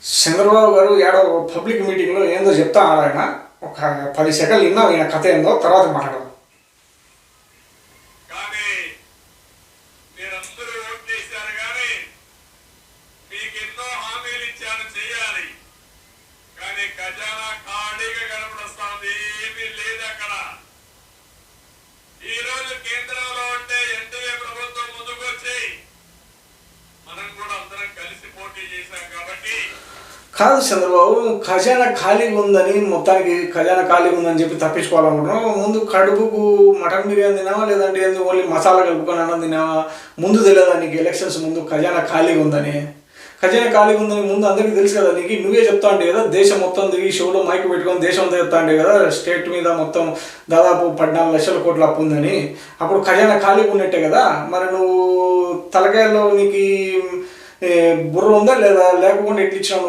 చంద్రబాబు గారు ఏడో పబ్లిక్ మీటింగ్లో ఏందో చెప్తా ఆయన ఒక 10 సెకండ్లు విన్నాం. ఈయన కథ ఏందో తర్వాత మాట్లాడదాం. కాదు చంద్రబాబు, ఖజానా ఖాళీగా ఉందని, మొత్తానికి ఖజానా ఖాళీగా ఉందని చెప్పి తప్పించుకోవాలనుకుంటున్నాం. ముందు కడుపుకు మటన్ బిర్యానీ తినావా, లేదంటే ఓన్లీ మసాలా కలుపుకొని అన్నం తినావా? ముందు తెలియదా నీకు ఎలక్షన్స్ ముందు ఖజానా ఖాళీగా ఉందని? ఖజానా ఖాళీగా ఉందని ముందు అందరికీ తెలుసు కదా నీకు. నువ్వే చెప్తా అంటే కదా, దేశం మొత్తం తిరిగి షోలో మైక్ పెట్టుకొని దేశం అంతా చెప్తా అంటే కదా స్టేట్ మీద మొత్తం దాదాపు 14 లక్షల కోట్ల అప్పు ఉందని. అప్పుడు ఖజానా ఖాళీగా ఉన్నట్టే కదా. మరి నువ్వు తలకాయల్లో నీకు బుర్ర ఉందా లేదా, లేకపోతే ఎట్లా ఇచ్చినావు?